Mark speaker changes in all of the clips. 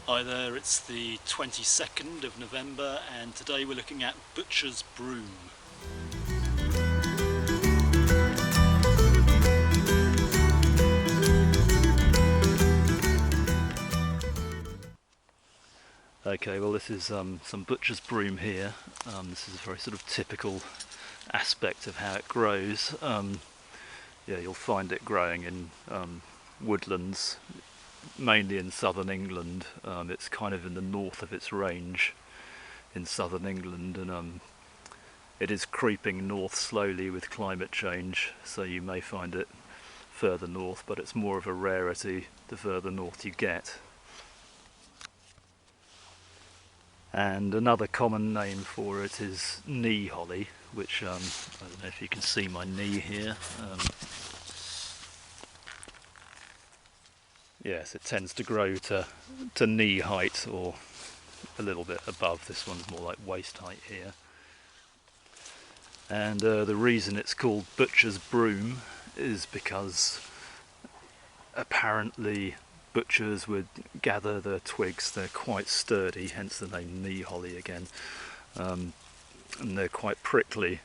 Speaker 1: Hi there, it's the 22nd of November and today we're looking at Butcher's Broom. Okay, well this is some Butcher's Broom here. This is a very sort of typical aspect of how it grows. Yeah, you'll find it growing in woodlands, mainly in southern England. It's kind of in the north of its range in southern England, and it is creeping north slowly with climate change, so you may find it further north, but it's more of a rarity the further north you get. And another common name for it is knee holly, which I don't know if you can see my knee here. Yes, it tends to grow to knee height or a little bit above. This one's more like waist height here. And the reason it's called Butcher's Broom is because apparently butchers would gather the twigs. They're quite sturdy, hence the name knee holly again, and they're quite prickly,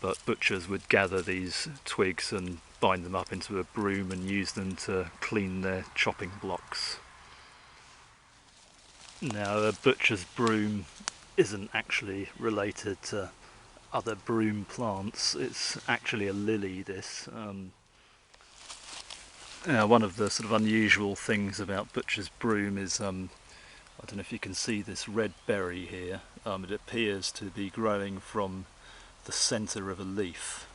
Speaker 1: but butchers would gather these twigs and bind them up into a broom and use them to clean their chopping blocks. Now, a butcher's broom isn't actually related to other broom plants. It's actually a lily, this. One of the sort of unusual things about Butcher's Broom is, I don't know if you can see this red berry here. It appears to be growing from the centre of a leaf,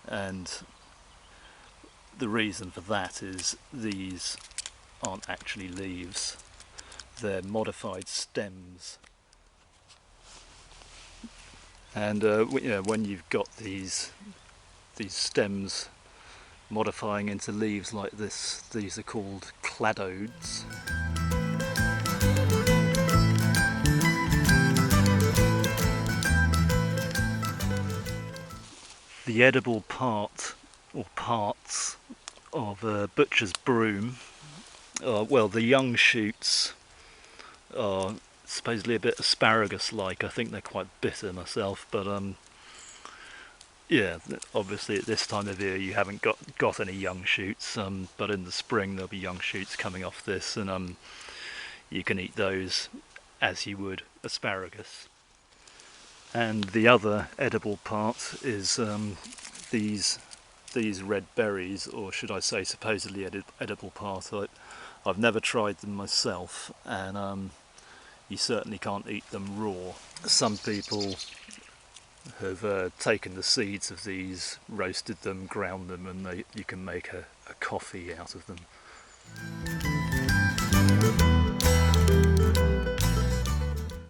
Speaker 1: and the reason for that is these aren't actually leaves, they're modified stems. And when you've got these stems modifying into leaves like this, these are called cladodes. The edible part or parts of a butcher's broom, well, the young shoots are supposedly a bit asparagus-like. I think they're quite bitter myself, but yeah, obviously at this time of year you haven't got any young shoots, but in the spring there'll be young shoots coming off this, and you can eat those as you would asparagus. And the other edible part is these red berries, or should I say supposedly edible part. I've never tried them myself, and you certainly can't eat them raw. Some people have taken the seeds of these, roasted them, ground them, and you can make a coffee out of them.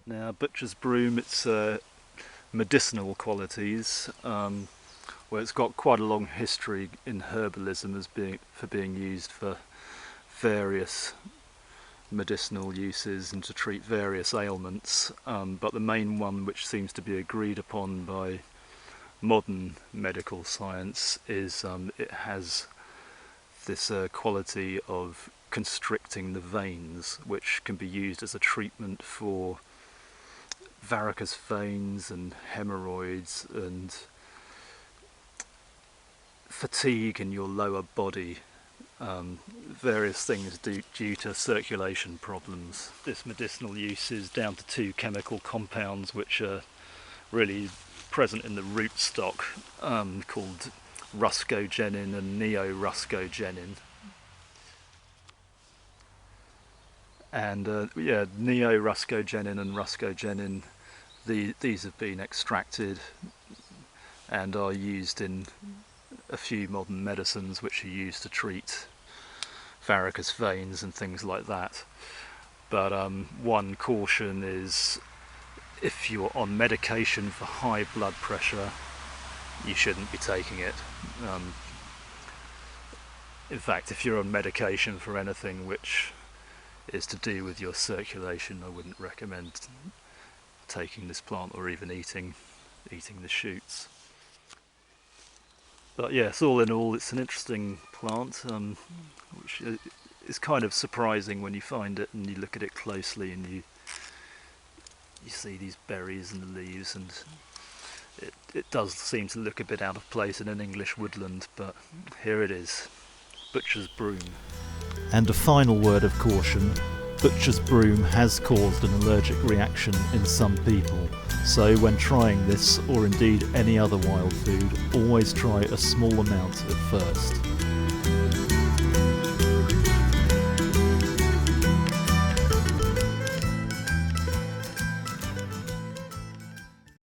Speaker 1: Now, Butcher's Broom, it's medicinal qualities. Well, it's got quite a long history in herbalism as being used for various medicinal uses and to treat various ailments, but the main one which seems to be agreed upon by modern medical science is it has this quality of constricting the veins, which can be used as a treatment for varicose veins and hemorrhoids and fatigue in your lower body. Various things due to circulation problems. This medicinal use is down to two chemical compounds which are really present in the rootstock, called ruscogenin and neoruscogenin. And neoruscogenin and ruscogenin, these have been extracted and are used in a few modern medicines which are used to treat varicose veins and things like that. But one caution is, if you're on medication for high blood pressure, you shouldn't be taking it. In fact, if you're on medication for anything which is to do with your circulation, I wouldn't recommend taking this plant or even eating the shoots. But yes, all in all, it's an interesting plant, which it's kind of surprising when you find it and you look at it closely and you see these berries and the leaves, and it does seem to look a bit out of place in an English woodland, but here it is, butcher's broom.
Speaker 2: And a final word of caution, butcher's broom has caused an allergic reaction in some people, so when trying this, or indeed any other wild food, always try a small amount at first.